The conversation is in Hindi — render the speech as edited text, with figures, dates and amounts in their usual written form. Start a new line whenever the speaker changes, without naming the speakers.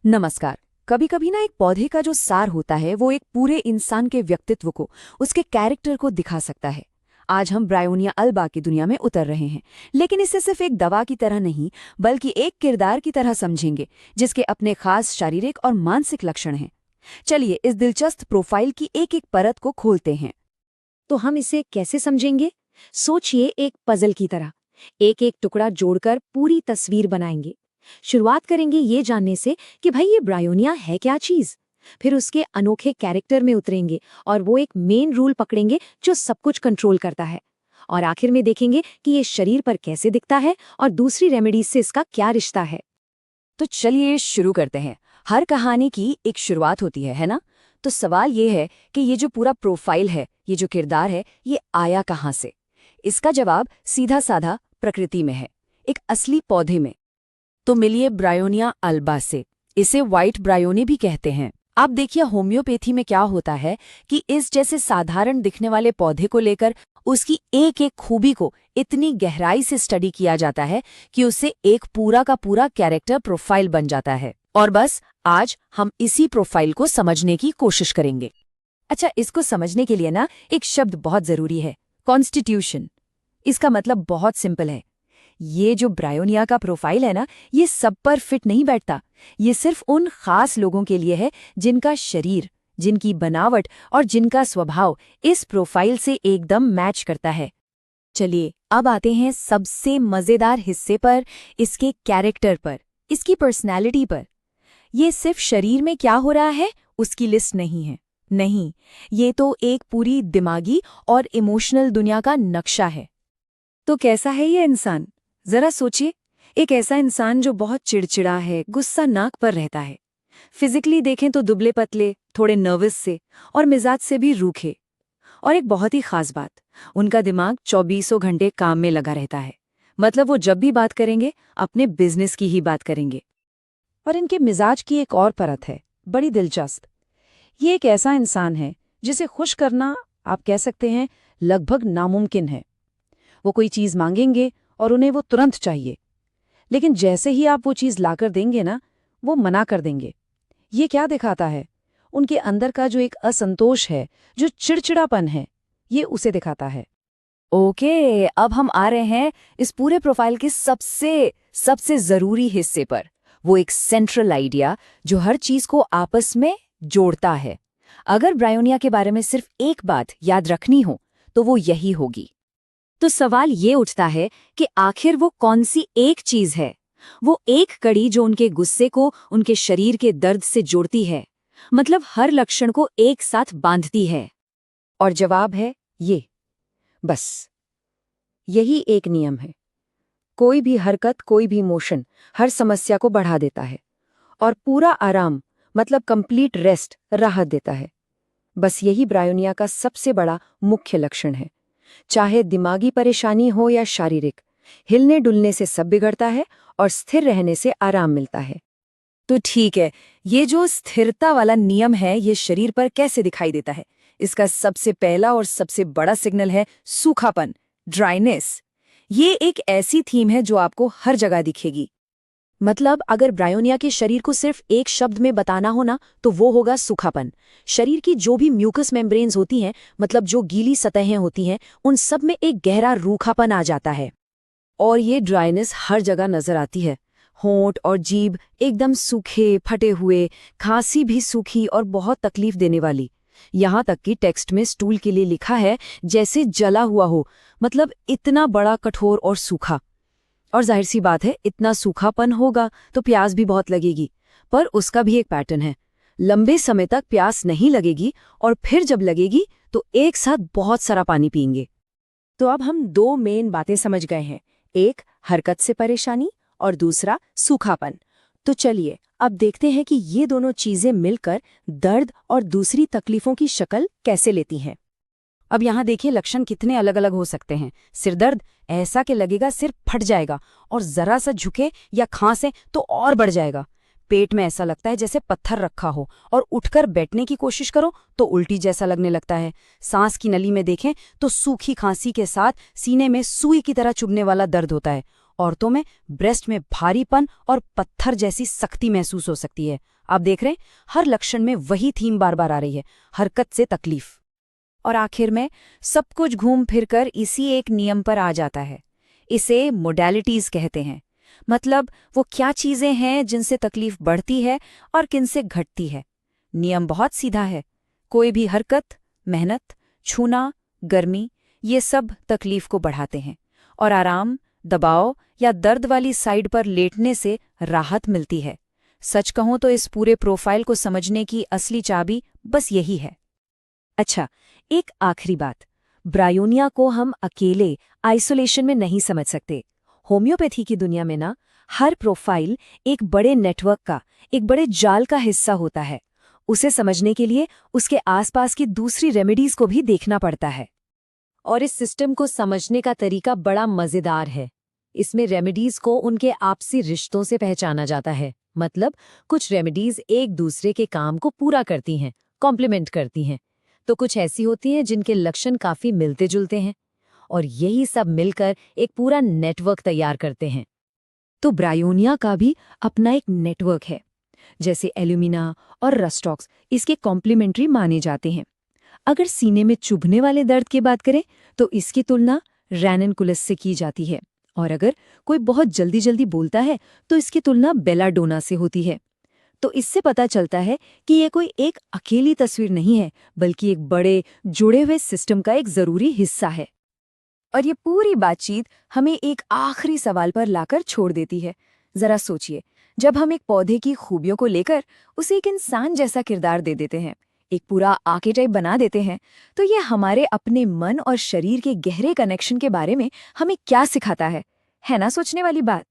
नमस्कार। कभी कभी ना एक पौधे का जो सार होता है वो एक पूरे इंसान के व्यक्तित्व को, उसके कैरेक्टर को दिखा सकता है। आज हम ब्रायोनिया अल्बा की दुनिया में उतर रहे हैं, लेकिन इसे सिर्फ एक दवा की तरह नहीं बल्कि एक किरदार की तरह समझेंगे, जिसके अपने खास शारीरिक और मानसिक लक्षण हैं। चलिए इस दिलचस्प प्रोफाइल की एक एक परत को खोलते हैं।
तो हम इसे कैसे समझेंगे? सोचिए, एक पजल की तरह एक एक टुकड़ा जोड़कर पूरी तस्वीर बनाएंगे। शुरुआत करेंगे ये जानने से कि भाई ये ब्रायोनिया है क्या चीज। फिर उसके अनोखे कैरेक्टर में उतरेंगे और वो एक मेन रूल पकड़ेंगे जो सब कुछ कंट्रोल करता है। और आखिर में देखेंगे कि ये शरीर पर कैसे दिखता है और दूसरी रेमेडीज से इसका क्या रिश्ता है।
तो चलिए शुरू करते हैं। हर कहानी की एक शुरुआत होती है ना? तो सवाल ये है कि ये जो पूरा प्रोफाइल है, ये जो किरदार है, ये आया कहाँ से? इसका जवाब सीधा साधा प्रकृति में है, एक असली पौधे में। तो मिलिए ब्रायोनिया अल्बा से। इसे व्हाइट ब्रायोनी भी कहते हैं। आप देखिए होम्योपैथी में क्या होता है कि इस जैसे साधारण दिखने वाले पौधे को लेकर उसकी एक एक खूबी को इतनी गहराई से स्टडी किया जाता है कि उससे एक पूरा का पूरा कैरेक्टर प्रोफाइल बन जाता है। और बस आज हम इसी प्रोफाइल को समझने की कोशिश करेंगे। अच्छा, इसको समझने के लिए ना एक शब्द बहुत जरूरी है, कॉन्स्टिट्यूशन। इसका मतलब बहुत सिंपल है। ये जो ब्रायोनिया का प्रोफाइल है ना, ये सब पर फिट नहीं बैठता। ये सिर्फ उन खास लोगों के लिए है जिनका शरीर, जिनकी बनावट और जिनका स्वभाव इस प्रोफाइल से एकदम मैच करता है। चलिए अब आते हैं सबसे मजेदार हिस्से पर, इसके कैरेक्टर पर, इसकी पर्सनैलिटी पर। ये सिर्फ शरीर में क्या हो रहा है उसकी लिस्ट नहीं है। नहीं, ये तो एक पूरी दिमागी और इमोशनल दुनिया का नक्शा है।
तो कैसा है ये इंसान? जरा सोचिए, एक ऐसा इंसान जो बहुत चिड़चिड़ा है, गुस्सा नाक पर रहता है। फिजिकली देखें तो दुबले पतले, थोड़े नर्वस से और मिजाज से भी रूखे। और एक बहुत ही खास बात, उनका दिमाग 24 घंटे काम में लगा रहता है। मतलब वो जब भी बात करेंगे अपने बिजनेस की ही बात करेंगे।
और इनके मिजाज की एक और परत है, बड़ी दिलचस्प। ये एक ऐसा इंसान है जिसे खुश करना, आप कह सकते हैं, लगभग नामुमकिन है। वो कोई चीज़ मांगेंगे और उन्हें वो तुरंत चाहिए, लेकिन जैसे ही आप वो चीज़ लाकर देंगे ना, वो मना कर देंगे। ये क्या दिखाता है? उनके अंदर का जो एक असंतोष है, जो चिड़चिड़ापन है, ये उसे दिखाता है।
ओके, अब हम आ रहे हैं इस पूरे प्रोफाइल के सबसे सबसे जरूरी हिस्से पर। वो एक सेंट्रल आइडिया जो हर चीज को आपस में जोड़ता है। अगर ब्रायोनिया के बारे में सिर्फ एक बात याद रखनी हो तो वो यही होगी।
तो सवाल ये उठता है कि आखिर वो कौन सी एक चीज है, वो एक कड़ी जो उनके गुस्से को उनके शरीर के दर्द से जोड़ती है, मतलब हर लक्षण को एक साथ बांधती है।
और जवाब है ये, बस यही एक नियम है। कोई भी हरकत, कोई भी मोशन हर समस्या को बढ़ा देता है, और पूरा आराम, मतलब कंप्लीट रेस्ट, राहत देता है। बस यही ब्रायोनिया का सबसे बड़ा मुख्य लक्षण है। चाहे दिमागी परेशानी हो या शारीरिक, हिलने डुलने से सब बिगड़ता है और स्थिर रहने से आराम मिलता है।
तो ठीक है, ये जो स्थिरता वाला नियम है ये शरीर पर कैसे दिखाई देता है? इसका सबसे पहला और सबसे बड़ा सिग्नल है सूखापन, ड्राइनेस। ये एक ऐसी थीम है जो आपको हर जगह दिखेगी।
मतलब अगर ब्रायोनिया के शरीर को सिर्फ एक शब्द में बताना हो ना, तो वो होगा सूखापन। शरीर की जो भी म्यूकस मेम्ब्रेन्स होती हैं, मतलब जो गीली सतहें होती हैं, उन सब में एक गहरा रूखापन आ जाता है।
और ये ड्राइनेस हर जगह नजर आती है। होंठ और जीभ एकदम सूखे फटे हुए, खांसी भी सूखी और बहुत तकलीफ देने वाली। यहाँ तक कि टेक्स्ट में स्टूल के लिए लिखा है जैसे जला हुआ हो, मतलब इतना बड़ा, कठोर और सूखा। और जाहिर सी बात है, इतना सूखापन होगा तो प्यास भी बहुत लगेगी। पर उसका भी एक पैटर्न है, लंबे समय तक प्यास नहीं लगेगी और फिर जब लगेगी तो एक साथ बहुत सारा पानी पिएंगे।
तो अब हम दो मेन बातें समझ गए हैं, एक हरकत से परेशानी और दूसरा सूखापन। तो चलिए अब देखते हैं कि ये दोनों चीजें मिलकर दर्द और दूसरी तकलीफों की शक्ल कैसे लेती हैं।
अब यहाँ देखिए लक्षण कितने अलग अलग हो सकते हैं। सिरदर्द, ऐसा कि लगेगा सिर फट जाएगा, और जरा सा झुके या खांसे तो और बढ़ जाएगा। पेट में ऐसा लगता है जैसे पत्थर रखा हो, और उठकर बैठने की कोशिश करो तो उल्टी जैसा लगने लगता है। सांस की नली में देखें तो सूखी खांसी के साथ सीने में सुई की तरह चुभने वाला दर्द होता है। औरतों में ब्रेस्ट में भारीपन और पत्थर जैसी सख्ती महसूस हो सकती है। आप देख रहे हैं, हर लक्षण में वही थीम बार बार आ रही है, हरकत से तकलीफ।
और आखिर में सब कुछ घूम फिरकर इसी एक नियम पर आ जाता है। इसे मोडेलिटीज कहते हैं। मतलब वो क्या चीजें हैं जिनसे तकलीफ बढ़ती है और किनसे घटती है। नियम बहुत सीधा है। कोई भी हरकत, मेहनत, छूना, गर्मी, ये सब तकलीफ को बढ़ाते हैं और आराम, दबाव या दर्द वाली साइड पर लेटने से राहत मिलती है। सच कहूं तो इस पूरे प्रोफाइल को समझने की असली चाबी बस यही है।
अच्छा, एक आखिरी बात, ब्रायोनिया को हम अकेले आइसोलेशन में नहीं समझ सकते। होम्योपैथी की दुनिया में ना हर प्रोफाइल एक बड़े नेटवर्क का, एक बड़े जाल का हिस्सा होता है। उसे समझने के लिए उसके आसपास की दूसरी रेमेडीज को भी देखना पड़ता है। और इस सिस्टम को समझने का तरीका बड़ा मजेदार है। इसमें रेमेडीज को उनके आपसी रिश्तों से पहचाना जाता है। मतलब कुछ रेमेडीज एक दूसरे के काम को पूरा करती हैं, कॉम्प्लीमेंट करती हैं, तो कुछ ऐसी होती हैं जिनके लक्षण काफी मिलते जुलते हैं, और यही सब मिलकर एक पूरा नेटवर्क तैयार करते हैं। तो ब्रायोनिया का भी अपना एक नेटवर्क है। जैसे एल्यूमिना और रस्टॉक्स इसके कॉम्प्लीमेंट्री माने जाते हैं। अगर सीने में चुभने वाले दर्द की बात करें तो इसकी तुलना रैननकुलस से की जाती है, और अगर कोई बहुत जल्दी जल्दी बोलता है तो इसकी तुलना बेलाडोना से होती है। तो इससे पता चलता है कि ये कोई एक अकेली तस्वीर नहीं है, बल्कि एक बड़े जुड़े हुए सिस्टम का एक जरूरी हिस्सा है। और ये पूरी बातचीत हमें एक आखिरी सवाल पर लाकर छोड़ देती है। जरा सोचिए, जब हम एक पौधे की खूबियों को लेकर उसे एक इंसान जैसा किरदार दे देते हैं, एक पूरा आर्केटाइप बना देते हैं, तो ये हमारे अपने मन और शरीर के गहरे कनेक्शन के बारे में हमें क्या सिखाता है ना सोचने वाली बात।